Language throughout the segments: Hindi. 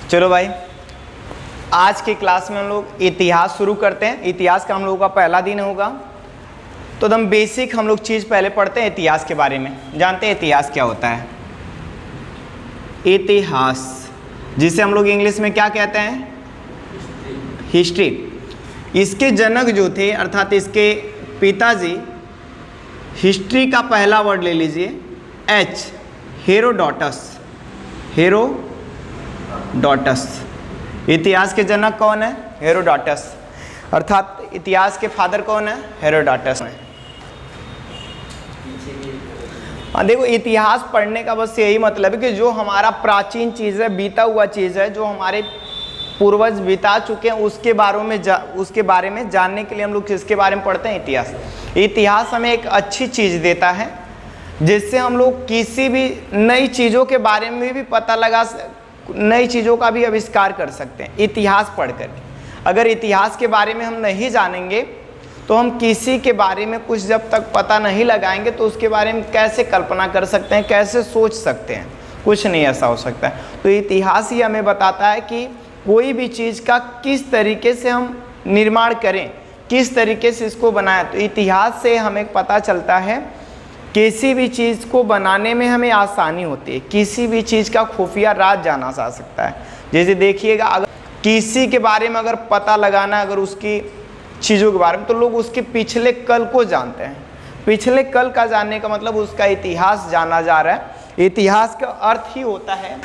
चलो भाई, आज की क्लास में हम लोग इतिहास शुरू करते हैं। इतिहास का हम लोगों का पहला दिन होगा, तो एकदम बेसिक हम लोग चीज़ पहले पढ़ते हैं इतिहास के बारे में। जानते हैं इतिहास क्या होता है? इतिहास, जिसे हम लोग इंग्लिश में क्या कहते हैं? हिस्ट्री। इसके जनक जो थे अर्थात इसके पिताजी, हिस्ट्री का पहला वर्ड ले लीजिए एच, हेरोडोटस। हेरोडोटस। इतिहास के जनक कौन है? हेरोडोटस। अर्थात इतिहास के फादर कौन है? हेरोडोटस है। देखो, इतिहास पढ़ने का बस यही मतलब है कि जो हमारा प्राचीन चीज़ है, बीता हुआ चीज़ है, जो हमारे पूर्वज बिता चुके हैं, उसके बारे में जानने के लिए हम लोग किसके बारे में पढ़ते हैं? इतिहास। इतिहास हमें एक अच्छी चीज़ देता है जिससे हम लोग किसी भी नई चीज़ों के बारे में भी पता लगा, नई चीज़ों का भी आविष्कार कर सकते हैं इतिहास पढ़ कर। अगर इतिहास के बारे में हम नहीं जानेंगे तो हम किसी के बारे में कुछ जब तक पता नहीं लगाएंगे तो उसके बारे में कैसे कल्पना कर सकते हैं, कैसे सोच सकते हैं? कुछ नहीं ऐसा हो सकता है। तो इतिहास ही हमें बताता है कि कोई भी चीज़ का किस तरीके से हम निर्माण करें, किस तरीके से इसको बनाएं। तो इतिहास से हमें पता चलता है किसी भी चीज़ को बनाने में हमें आसानी होती है, किसी भी चीज़ का खुफिया राज जाना जा सकता है। जैसे देखिएगा, अगर किसी के बारे में अगर पता लगाना, अगर उसकी चीज़ों के बारे में, तो लोग उसके पिछले कल को जानते हैं। पिछले कल का जानने का मतलब उसका इतिहास जाना जा रहा है। इतिहास का अर्थ ही होता है,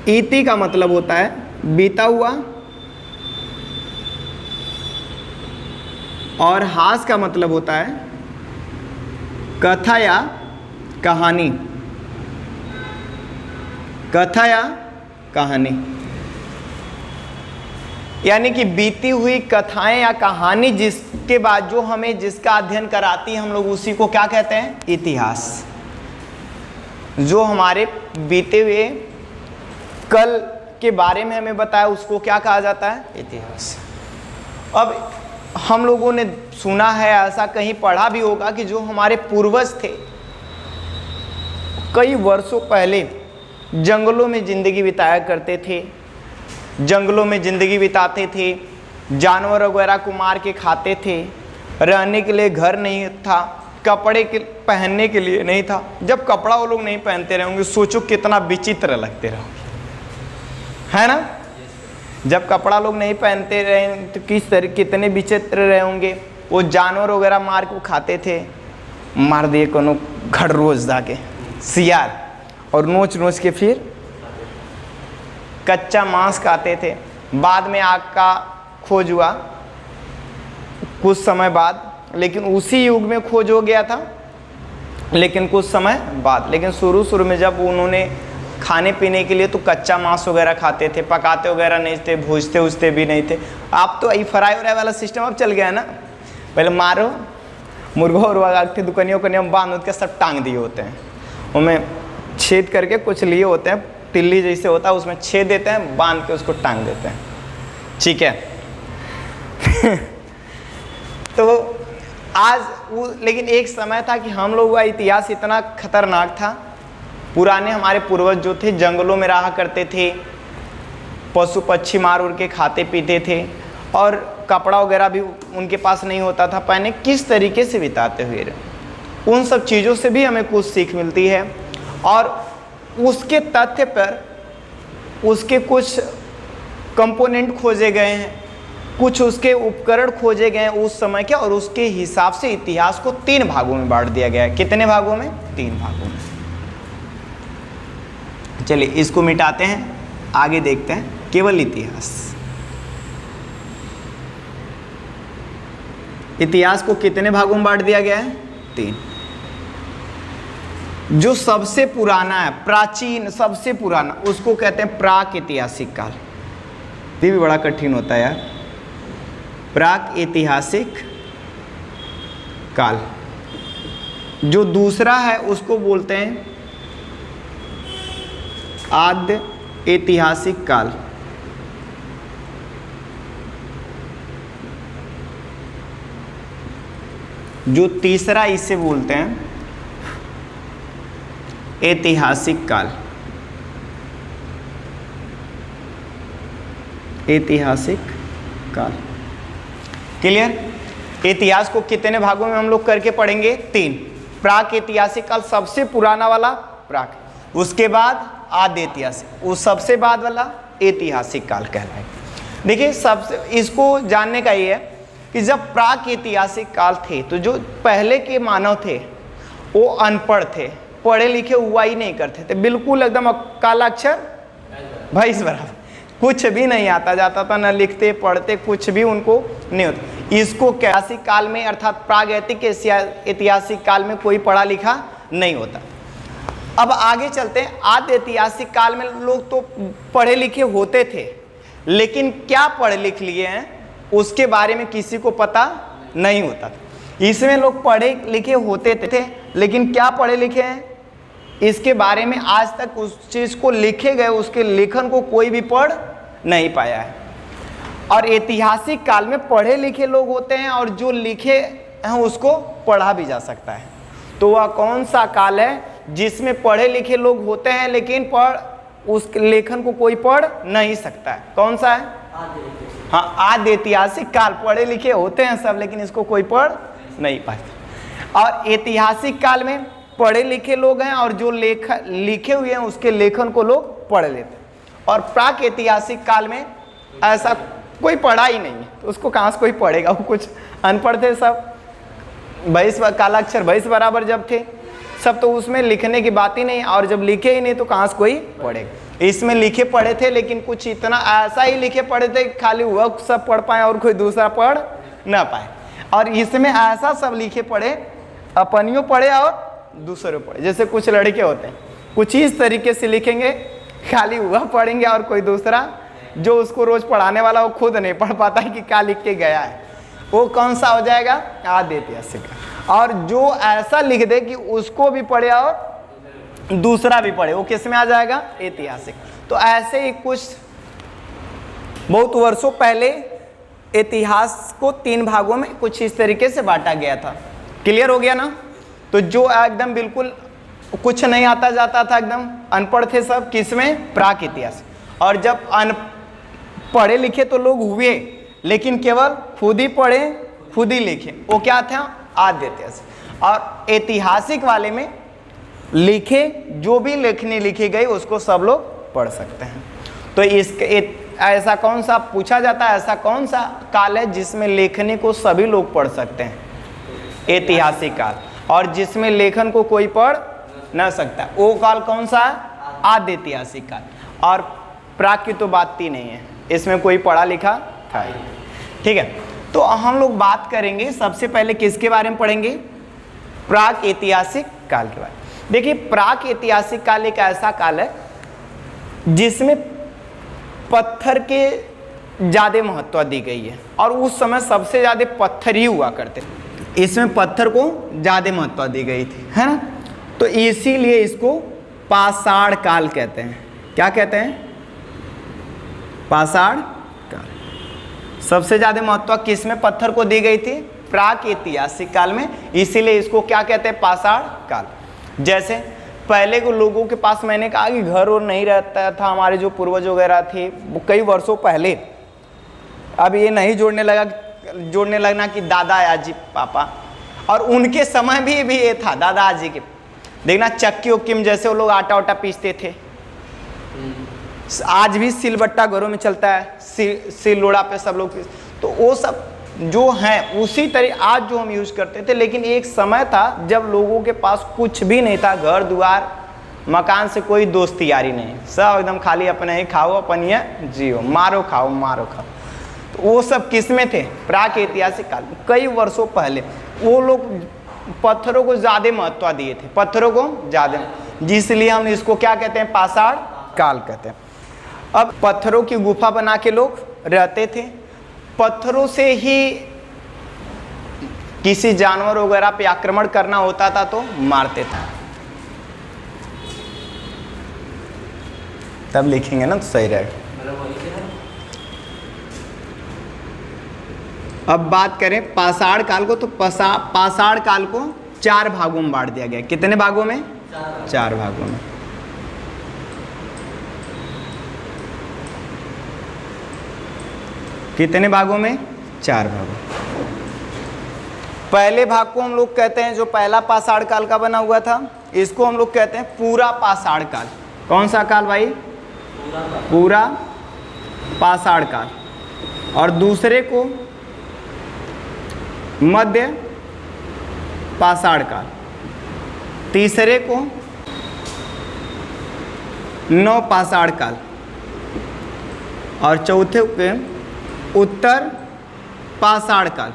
इति का मतलब होता है बीता हुआ, और हास का मतलब होता है कथा या कहानी। कथा या कहानी यानी कि बीती हुई कथाएं या कहानी जिसके बाद जो हमें जिसका अध्ययन कराती है, हम लोग उसी को क्या कहते हैं? इतिहास। जो हमारे बीते हुए कल के बारे में हमें बताया उसको क्या कहा जाता है? इतिहास। अब हम लोगों ने सुना है, ऐसा कहीं पढ़ा भी होगा कि जो हमारे पूर्वज थे कई वर्षों पहले जंगलों में ज़िंदगी बिताया करते थे, जंगलों में ज़िंदगी बिताते थे, जानवर वगैरह को मार के खाते थे, रहने के लिए घर नहीं था, कपड़े के पहनने के लिए नहीं था। जब कपड़ा वो लोग नहीं पहनते रहेंगे, सोचो कितना विचित्र लगते रहोगे, है ना? जब कपड़ा लोग नहीं पहनते रहे तो किस तरह कितने विचित्र रहे होंगे। वो जानवर वगैरह मार को खाते थे, मार दिए कोनो घर रोज जाके सियार, और नोच नोच के फिर कच्चा मांस खाते थे। बाद में आग का खोज हुआ कुछ समय बाद, लेकिन उसी युग में खोज हो गया था, लेकिन कुछ समय बाद। लेकिन शुरू में जब उन्होंने खाने पीने के लिए तो कच्चा मांस वगैरह खाते थे, पकाते वगैरह नहीं थे, भूजते उजते भी नहीं थे। आप तो ये फ्राई व्राई वाला सिस्टम अब चल गया है ना। पहले मारो मुर्गा उर्गा के दुकनियों में बांध के सब टांग दिए होते हैं, उनमें छेद करके कुछ लिए होते हैं, तिल्ली जैसे होता है उसमें छेद देते हैं, बांध के उसको टांग देते हैं, ठीक है। तो आज लेकिन एक समय था कि हम लोग का इतिहास इतना खतरनाक था। पुराने हमारे पूर्वज जो थे जंगलों में रहा करते थे, पशु पक्षी मार उड़ के खाते पीते थे, और कपड़ा वगैरह भी उनके पास नहीं होता था, पहने किस तरीके से बिताते हुए। उन सब चीज़ों से भी हमें कुछ सीख मिलती है, और उसके तथ्य पर उसके कुछ कंपोनेंट खोजे गए हैं, कुछ उसके उपकरण खोजे गए हैं उस समय के, और उसके हिसाब से इतिहास को 3 भागों में बांट दिया गया है। कितने भागों में? 3 भागों में। चलिए इसको मिटाते हैं, आगे देखते हैं केवल इतिहास। इतिहास को कितने भागों में बांट दिया गया है? 3। जो सबसे पुराना है, प्राचीन सबसे पुराना, उसको कहते हैं प्राक ऐतिहासिक काल। ये भी बड़ा कठिन होता है यार, प्राक ऐतिहासिक काल। जो दूसरा है उसको बोलते हैं आद्य ऐतिहासिक काल। जो तीसरा इसे बोलते हैं ऐतिहासिक काल। ऐतिहासिक काल, क्लियर। इतिहास को कितने भागों में हम लोग करके पढ़ेंगे? 3। प्राक ऐतिहासिक काल सबसे पुराना वाला प्राक, उसके बाद आद्य ऐतिहासिक, उस सबसे बाद वाला ऐतिहासिक काल कहलाएगा। देखिए सबसे इसको जानने का ये है कि जब प्राक ऐतिहासिक काल थे तो जो पहले के मानव थे वो अनपढ़ थे, पढ़े लिखे हुआ ही नहीं करते थे, बिल्कुल एकदम काला अक्षर भैंस बराबर, कुछ भी नहीं आता जाता था, न लिखते पढ़ते कुछ भी उनको नहीं होता। इसको ऐतिहासिक काल में अर्थात प्रागैतिक ऐतिहासिक काल में कोई पढ़ा लिखा नहीं होता। अब आगे चलते हैं। आद्य ऐतिहासिक काल में लोग तो पढ़े लिखे होते थे, लेकिन क्या पढ़ लिख लिए हैं उसके बारे में किसी को पता नहीं होता था। इसमें लोग पढ़े लिखे होते थे, लेकिन क्या पढ़े लिखे हैं इसके बारे में आज तक उस चीज़ को लिखे गए उसके लेखन को कोई भी पढ़ नहीं पाया है। और ऐतिहासिक काल में पढ़े लिखे लोग होते हैं और जो लिखे हैं उसको पढ़ा भी जा सकता है। तो वह कौन सा काल है जिसमें पढ़े लिखे लोग होते हैं लेकिन उस लेखन को कोई पढ़ नहीं सकता है? कौन सा है? हाँ, आद्य ऐतिहासिक काल। पढ़े लिखे होते हैं सब, लेकिन इसको कोई पढ़ नहीं पाता। और ऐतिहासिक काल में पढ़े लिखे लोग हैं और जो लिखे हुए हैं उसके लेखन को लोग पढ़ लेते हैं। और प्राक ऐतिहासिक काल में ऐसा कोई पढ़ा ही नहीं है, तो उसको कहाँ से कोई पढ़ेगा? वो कुछ अनपढ़ थे सब, भैंस काला अक्षर भैंस बराबर जब थे सब, तो उसमें लिखने की बात ही नहीं। और जब लिखे ही नहीं तो कहाँ से कोई पढ़ेगा? इसमें लिखे पढ़े थे, लेकिन कुछ इतना ऐसा ही लिखे पढ़े थे खाली वह सब पढ़ पाए और कोई दूसरा पढ़ ना पाए। और इसमें ऐसा सब लिखे पढ़े, अपनियों पढ़े और दूसरे पढ़े। जैसे कुछ लड़के होते हैं कुछ इस तरीके से लिखेंगे, खाली वह पढ़ेंगे और कोई दूसरा जो उसको रोज पढ़ाने वाला वो खुद नहीं पढ़ पाता है कि क्या लिख के गया है। वो कौन सा हो जाएगा? आद्य ऐतिहासिक। और जो ऐसा लिख दे कि उसको भी पढ़े और दूसरा भी पढ़े, वो किस में आ जाएगा? ऐतिहासिक। तो ऐसे ही कुछ बहुत वर्षों पहले इतिहास को 3 भागों में कुछ इस तरीके से बांटा गया था। क्लियर हो गया ना? तो जो एकदम बिल्कुल कुछ नहीं आता जाता था, एकदम अनपढ़ थे सब, किसमें? प्राक इतिहास। और जब पढ़े लिखे तो लोग हुए, लेकिन केवल खुद ही पढ़े खुद ही लिखे, वो क्या था? आद्य ऐतिहासिक। और ऐतिहासिक वाले में लिखे जो भी लेखनी लिखी गई उसको सब लोग पढ़ सकते हैं। तो ऐसा कौन सा पूछा जाता है, ऐसा कौन सा काल है जिसमें लेखनी को सभी लोग पढ़ सकते हैं? ऐतिहासिक काल। और जिसमें लेखन को कोई पढ़ न सकता, वो काल कौन सा है? आद्य ऐतिहासिक काल। और प्राक की तो बात ही नहीं है, इसमें कोई पढ़ा लिखा था ही। ठीक है, तो हम लोग बात करेंगे सबसे पहले किसके बारे में पढ़ेंगे? प्राक ऐतिहासिक काल के बारे में। देखिए, प्राक ऐतिहासिक काल एक ऐसा काल है जिसमें पत्थर के ज़्यादा महत्व दी गई है, और उस समय सबसे ज़्यादा पत्थर ही हुआ करते, इसमें पत्थर को ज़्यादा महत्व दी गई थी, है ना? तो इसीलिए इसको पाषाण काल कहते हैं। क्या कहते हैं? पाषाण काल। सबसे ज़्यादा महत्व किस में पत्थर को दी गई थी? प्राक ऐतिहासिक काल में, इसीलिए इसको क्या कहते हैं? पाषाण काल। जैसे पहले के लोगों के पास, मैंने कहा कि घर और नहीं रहता था, हमारे जो पूर्वज वगैरह थे कई वर्षों पहले, अब ये नहीं जोड़ने लगना कि दादा आजी पापा, और उनके समय भी ये था दादा आजी के। देखना चक्की उक्की में जैसे वो लोग आटा वाटा पीसते थे, आज भी सिलबट्टा घरों में चलता है, सिल लोड़ा पे सब लोग, तो वो सब जो हैं उसी तरह आज जो हम यूज करते थे। लेकिन एक समय था जब लोगों के पास कुछ भी नहीं था, घर द्वार मकान से कोई दोस्ती यारी नहीं, सब एकदम खाली अपने ही खाओ अपनिया जियो, मारो खाओ मारो खाओ। तो वो सब किस में थे? प्राक ऐतिहासिक काल में। कई वर्षों पहले वो लोग पत्थरों को ज़्यादा महत्व दिए थे, पत्थरों को ज़्यादा, जिसलिए हम इसको क्या कहते हैं? पाषाण काल कहते हैं। अब पत्थरों की गुफा बना के लोग रहते थे, पत्थरों से ही किसी जानवर वगैरह पे आक्रमण करना होता था तो मारते थे। तब लिखेंगे ना तो सही रहेगा। अब बात करें पाषाण काल को, तो पाषाण काल को 4 भागों में बांट दिया गया। कितने भागों में? 4 भागों में। कितने भागों में? 4 भागों। पहले भाग को हम लोग कहते हैं, जो पहला पाषाण काल का बना हुआ था, इसको हम लोग कहते हैं पूरा पाषाण काल। कौन सा काल भाई? पूरा पाषाण काल। और दूसरे को मध्य पाषाण काल, तीसरे को नव पाषाण काल, और चौथे के उत्तर पाषाण काल।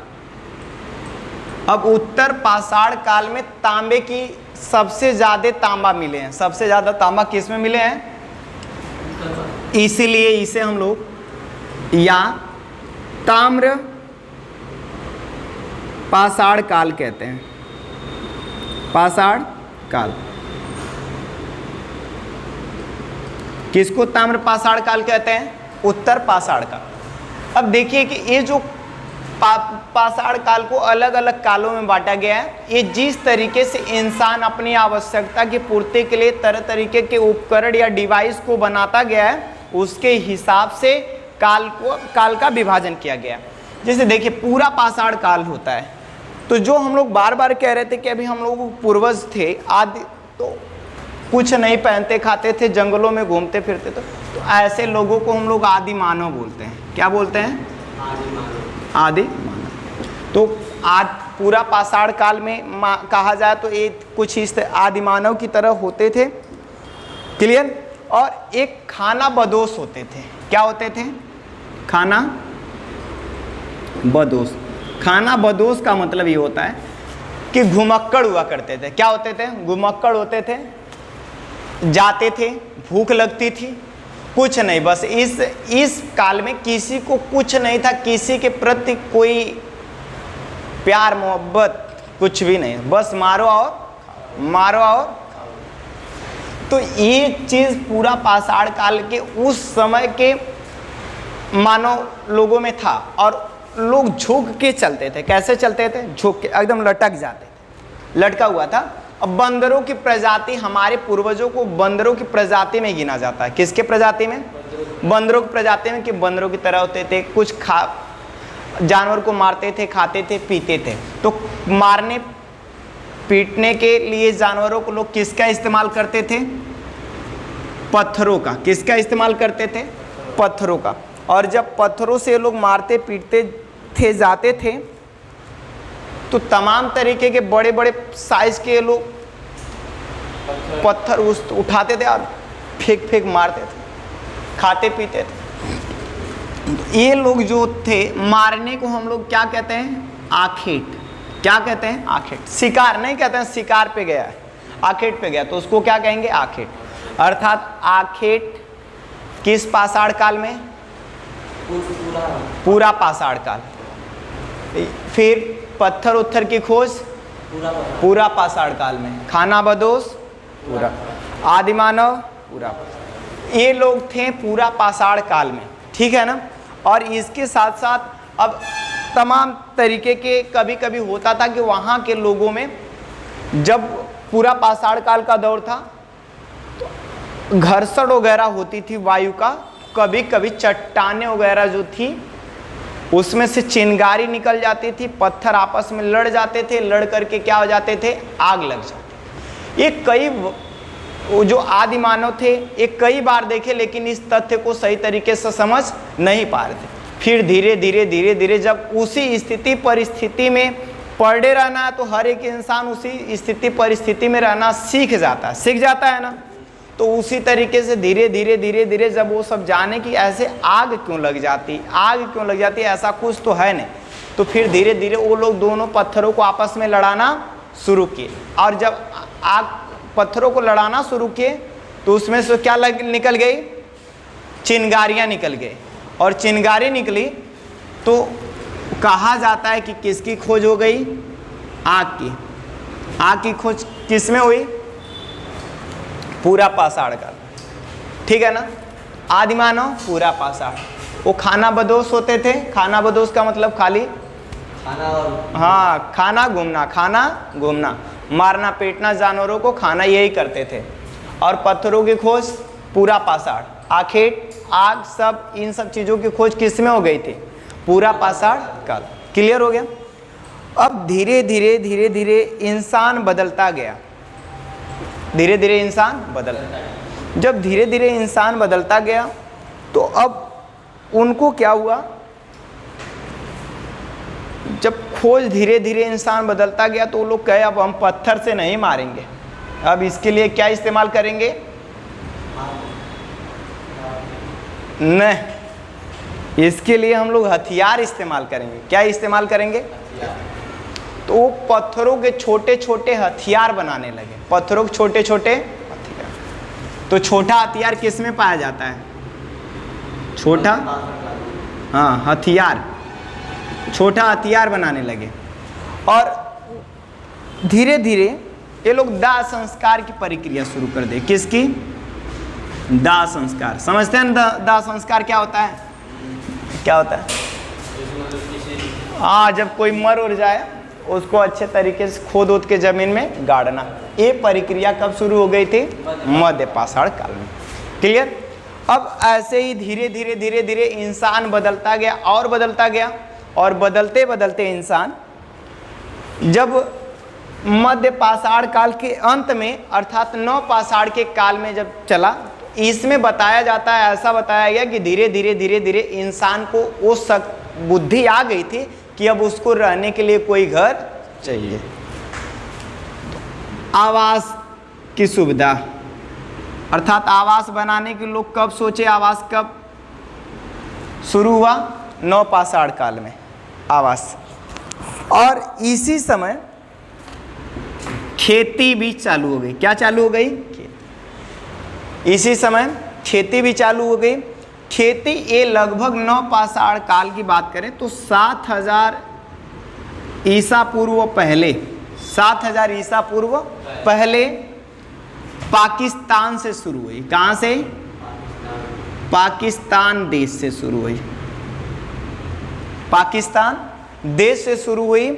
अब उत्तर पाषाण काल में तांबे की सबसे ज़्यादा तांबा मिले हैं। सबसे ज़्यादा तांबा किस में मिले हैं? इसीलिए इसे हम लोग या ताम्र पाषाण काल कहते हैं। पाषाण काल। किसको ताम्र पाषाण काल कहते हैं? उत्तर पाषाण काल। अब देखिए कि ये जो पाषाण काल को अलग अलग कालों में बांटा गया है, ये जिस तरीके से इंसान अपनी आवश्यकता की पूर्ति के लिए तरह तरीके के उपकरण या डिवाइस को बनाता गया है, उसके हिसाब से काल का विभाजन किया गया। जैसे देखिए पूरा पाषाण काल होता है, तो जो हम लोग बार बार कह रहे थे कि अभी हम लोग पूर्वज थे आदि, तो कुछ नहीं पहनते खाते थे, जंगलों में घूमते फिरते थे, तो ऐसे लोगों को हम लोग आदि मानव बोलते हैं। क्या बोलते हैं? आदि मानव। तो आज पूरा पाषाण काल में कहा जाए तो ये कुछ इस आदि मानव की तरह होते थे। क्लियर? और एक खाना बदोश होते थे। क्या होते थे? खाना बदोश। खाना बदोश का मतलब ये होता है कि घुमक्कड़ हुआ करते थे। क्या होते थे? घुमक्कड़ होते थे। जाते थे, भूख लगती थी, कुछ नहीं, बस इस काल में किसी को कुछ नहीं था, किसी के प्रति कोई प्यार मोहब्बत कुछ भी नहीं, बस मारो और। तो ये चीज़ पूरा पाषाण काल के उस समय के मानव लोगों में था, और लोग झुक के चलते थे। कैसे चलते थे? झुक के, एकदम लटक जाते थे, लटका हुआ था। अब बंदरों की प्रजाति, हमारे पूर्वजों को बंदरों की प्रजाति में गिना जाता है। किसके प्रजाति में? बंदरों की प्रजाति में, कि बंदरों की तरह होते थे, कुछ जानवर को मारते थे, खाते थे, पीते थे। तो मारने पीटने के लिए जानवरों को लोग किसका इस्तेमाल करते थे? पत्थरों का। किसका इस्तेमाल करते थे? पत्थरों का। और जब पत्थरों से लोग मारते पीटते थे, जाते थे, तो तमाम तरीके के बड़े बड़े साइज के लोग पत्थर उठाते थे और फेंक मारते थे, खाते पीते थे। ये लोग जो थे, मारने को हम लोग क्या कहते हैं? आखेट। क्या कहते हैं? आखेट। शिकार नहीं कहते हैं, शिकार पे गया है, आखेट पे गया, तो उसको क्या कहेंगे? आखेट। अर्थात आखेट किस पाषाण काल में? पूरा पाषाण काल। फिर पत्थर उत्थर की खोज पूरा पाषाण काल में। खाना बदोश पूरा। आदि मानव पूरा। ये लोग थे पूरा पाषाण काल में, ठीक है ना। और इसके साथ साथ अब तमाम तरीके के कभी कभी होता था कि वहाँ के लोगों में, जब पूरा पाषाण काल का दौर था, तो घर्षण वगैरह होती थी वायु का। कभी कभी चट्टानें वगैरह जो थी उसमें से चिंगारी निकल जाती थी, पत्थर आपस में लड़ जाते थे, लड़ करके क्या हो जाते थे? आग लग जाती। ये कई जो आदि मानव थे, ये कई बार देखे, लेकिन इस तथ्य को सही तरीके से समझ नहीं पा रहे थे। फिर धीरे धीरे जब उसी स्थिति परिस्थिति में पड़े रहना है, तो हर एक इंसान उसी स्थिति परिस्थिति में रहना सीख जाता है ना। तो उसी तरीके से धीरे धीरे जब वो सब जाने की ऐसे आग क्यों लग जाती, ऐसा कुछ तो है नहीं, तो फिर धीरे धीरे वो लोग दोनों पत्थरों को आपस में लड़ाना शुरू किए। और जब आग पत्थरों को लड़ाना शुरू किए, तो उसमें से क्या निकल गई? चिंगारियाँ निकल गई। और चिंगारी निकली तो कहा जाता है कि किसकी खोज हो गई? आग की खोज किस में हुई? पूरा पाषाण काल, ठीक है ना। आदि मानव पूरा पाषाण। वो खाना बदोश होते थे। खाना बदोश का मतलब खाली खाना, और हाँ, खाना घूमना। मारना पीटना, जानवरों को खाना, यही करते थे। और पत्थरों की खोज पूरा पाषाण, आखेट, आग, सब इन सब चीज़ों की खोज किस में हो गई थी? पूरा पाषाण काल। क्लियर हो गया? अब धीरे धीरे धीरे धीरे इंसान बदलता गया, धीरे धीरे इंसान बदलता। जब धीरे धीरे इंसान बदलता गया तो अब उनको क्या हुआ, जब खोज धीरे धीरे इंसान बदलता गया तो वो लोग कहे अब हम पत्थर से नहीं मारेंगे, अब इसके लिए क्या इस्तेमाल करेंगे? नहीं, इसके लिए हम लोग हथियार इस्तेमाल करेंगे। क्या इस्तेमाल करेंगे? तो वो पत्थरों के छोटे छोटे हथियार बनाने लगे, पत्थरों के छोटे छोटे हथियार। तो छोटा हथियार किस में पाया जाता है? छोटा, हाँ, हथियार, छोटा हथियार बनाने लगे। और धीरे धीरे ये लोग दाह संस्कार की प्रक्रिया शुरू कर दे। किसकी? दाह संस्कार। समझते हैं ना दाह संस्कार क्या होता है? क्या होता है? हाँ, जब कोई मर उड़ जाए उसको अच्छे तरीके से खोद ओद के जमीन में गाड़ना। ये प्रक्रिया कब शुरू हो गई थी? मध्य पाषाण काल में। क्लियर? अब ऐसे ही धीरे धीरे धीरे धीरे इंसान बदलता गया और बदलता गया, और बदलते बदलते इंसान जब मध्य पाषाण काल के अंत में अर्थात नव पाषाण के काल में जब चला, इसमें बताया जाता है, ऐसा बताया गया कि धीरे धीरे धीरे धीरे इंसान को वो बुद्धि आ गई थी कि अब उसको रहने के लिए कोई घर चाहिए। आवास की सुविधा, अर्थात आवास बनाने के लोग कब सोचे? आवास कब शुरू हुआ? नव पाषाण काल में आवास। और इसी समय खेती भी चालू हो गई। क्या चालू हो गई? इसी समय खेती भी चालू हो गई। खेती ये लगभग नव पाषाण काल की बात करें तो 7000 ईसा पूर्व पहले, 7000 ईसा पूर्व पहले पाकिस्तान से शुरू हुई। कहाँ से? पाकिस्तान देश से शुरू हुई। पाकिस्तान देश से शुरू हुई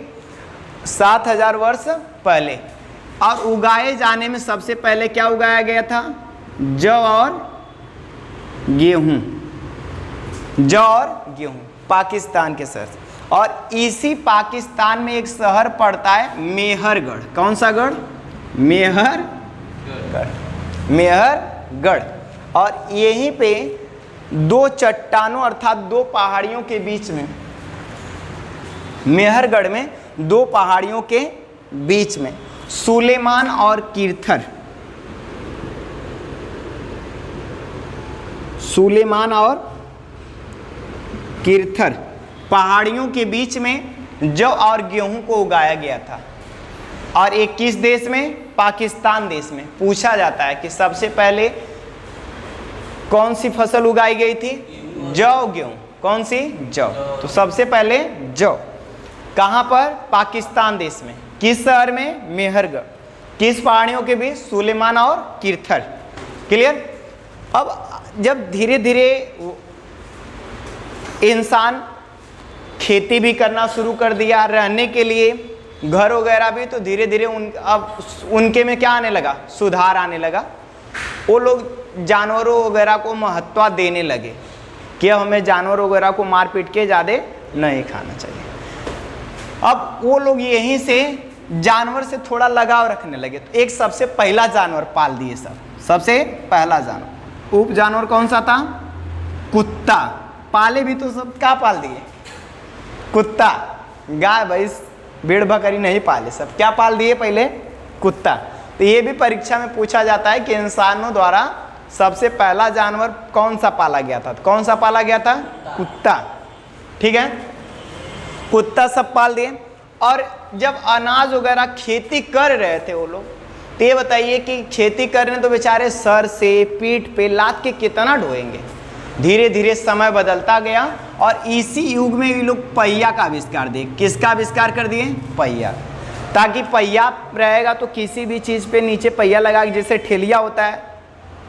7000 वर्ष पहले। और उगाए जाने में सबसे पहले क्या उगाया गया था? जौ और गेहूं। जौ और गेहूं पाकिस्तान के शहर। और इसी पाकिस्तान में एक शहर पड़ता है मेहरगढ़। कौन सा गढ़? मेहरगढ़। मेहरगढ़। और यहीं पे दो चट्टानों अर्थात दो पहाड़ियों के बीच में, मेहरगढ़ में दो पहाड़ियों के बीच में सुलेमान और कीर्थर, सुलेमान और कीर्थर पहाड़ियों के बीच में जौ और गेहूं को उगाया गया था। और एक किस देश में? पाकिस्तान देश में। पूछा जाता है कि सबसे पहले कौन सी फसल उगाई गई थी? जौ गेहूं। कौन सी? जौ। तो सबसे पहले जौ। कहां पर? पाकिस्तान देश में। किस शहर में? मेहरगढ़। किस पहाड़ियों के बीच? सुलेमान और कीर्थर। क्लियर? अब जब धीरे धीरे इंसान खेती भी करना शुरू कर दिया, रहने के लिए घर वगैरह भी, तो धीरे धीरे अब उनके में क्या आने लगा? सुधार आने लगा। वो लोग जानवरों वगैरह को महत्व देने लगे कि अब हमें जानवर वगैरह को मार पीट के ज़्यादा नहीं खाना चाहिए। अब वो लोग यहीं से जानवर से थोड़ा लगाव रखने लगे। तो एक सबसे पहला जानवर पाल दिए सब। सबसे पहला जानवर, उप जानवर कौन सा था? कुत्ता। पाले भी तो सब, क्या पाल दिए? कुत्ता। गाय भैंस भेड़ बकरी नहीं पाले, सब क्या पाल दिए? पहले कुत्ता। तो ये भी परीक्षा में पूछा जाता है कि इंसानों द्वारा सबसे पहला जानवर कौन सा पाला गया था? कौन सा पाला गया था? कुत्ता। ठीक है, कुत्ता सब पाल दिए। और जब अनाज वगैरह खेती कर रहे थे वो लोग, तो ये बताइए कि खेती करने तो बेचारे सर से पीठ पे लाद के कितना ढोएंगे। धीरे धीरे समय बदलता गया और इसी युग में ये लोग पहिया का आविष्कार दिए। किसका आविष्कार कर दिए? पहिया। ताकि पहिया रहेगा तो किसी भी चीज़ पे नीचे पहिया लगा, जैसे ठेलिया होता है,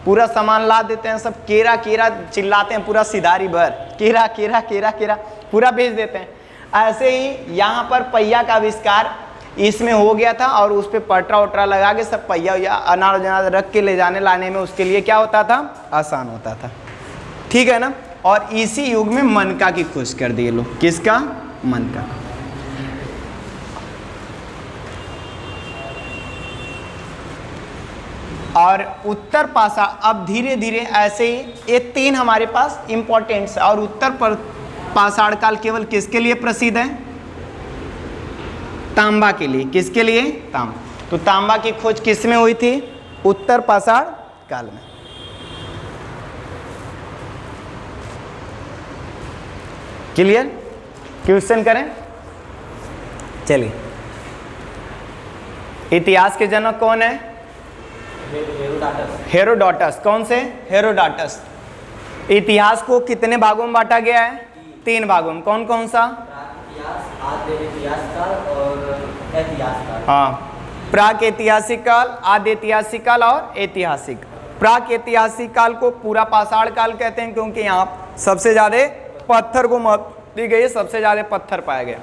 पूरा सामान ला देते हैं, सब केरा केरा चिल्लाते हैं, पूरा सिधारी भर केरा केरा केरा केरा पूरा बेच देते हैं। ऐसे ही यहाँ पर पहिया का आविष्कार इसमें हो गया था, और उस पर पटरा वटरा लगा के सब पहिया या अनाज अनाज रख के ले जाने लाने में उसके लिए क्या होता था, आसान होता था। ठीक है ना। और इसी युग में मनका की खोज कर दिए लोग। किसका? मनका। और उत्तर पाषाण, अब धीरे धीरे ऐसे ही ये तीन हमारे पास इंपॉर्टेंट है। और उत्तर पाषाण काल केवल किसके लिए प्रसिद्ध है? तांबा के लिए। किसके लिए? तांबा। तो तांबा की खोज किस में हुई थी? उत्तर पाषाण काल में। क्लियर? क्वेश्चन करें? चलिए, इतिहास के जनक कौन है? हेरोडोटस। कौन से? हेरोडोटस। इतिहास को कितने भागों में बांटा गया है? 3 भागों में। कौन कौन सा? हाँ, प्राक ऐतिहासिक काल, आदि ऐतिहासिक काल और ऐतिहासिक। प्राक ऐतिहासिक काल को पूरा पाषाण काल कहते हैं, क्योंकि यहाँ सबसे ज्यादा पत्थर को महत्व दी गई है, सबसे ज्यादा पत्थर पाया गया।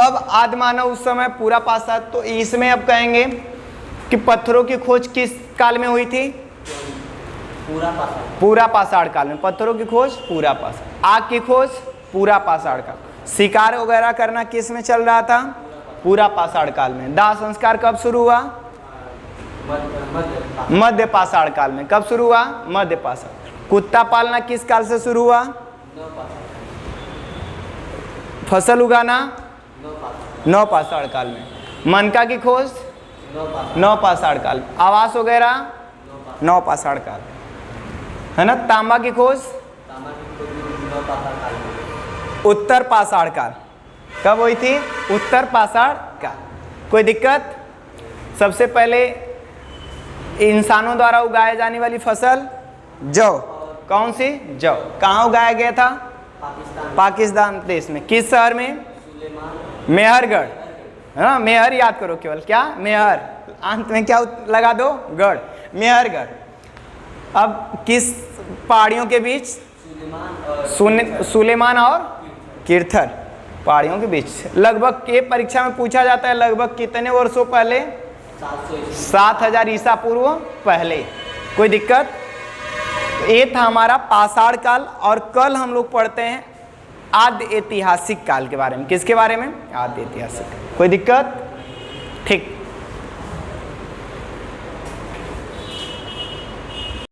अब आदि मानव उस समय पूरा पाषाण, तो इसमें अब कहेंगे कि पत्थरों की खोज किस काल में हुई थी? पूरा पाषाण काल में। पत्थरों की खोज पूरा पाषाण। आग की खोज पूरा पाषाण काल। शिकार वगैरह करना किस में चल रहा था? पूरा पाषाण काल में। दाह संस्कार कब शुरू हुआ? मध्य पाषाण काल में। कब शुरू हुआ? मध्य पाषाण। कुत्ता पालना किस काल से शुरू हुआ? फसल उगाना नौ पाषाण काल में। मनका की खोज 9 पाषाण काल में। आवास वगैरह 9 पाषाण काल है ना। तांबा की खोज उत्तर पाषाण काल। कब हुई थी? उत्तर पाषाण काल। कोई दिक्कत? सबसे पहले इंसानों द्वारा उगाए जाने वाली फसल जौ। कौन सी? जौ। कहाँ उगाया गया था? पाकिस्तान देश में। किस शहर में? मेहरगढ़। हाँ, मेहर याद करो केवल। क्या? मेहर। अंत में क्या लगा दो? गढ़। मेहरगढ़। अब किस पहाड़ियों के बीच? सुलेमान और किरथर पहाड़ियों के बीच। लगभग ये परीक्षा में पूछा जाता है, लगभग कितने वर्षों पहले? 7000 ईसा पूर्व पहले। कोई दिक्कत? तो ये था हमारा पाषाण काल। और कल हम लोग पढ़ते हैं आदि ऐतिहासिक काल के बारे में। किसके बारे में? आदि ऐतिहासिक। कोई दिक्कत? ठीक।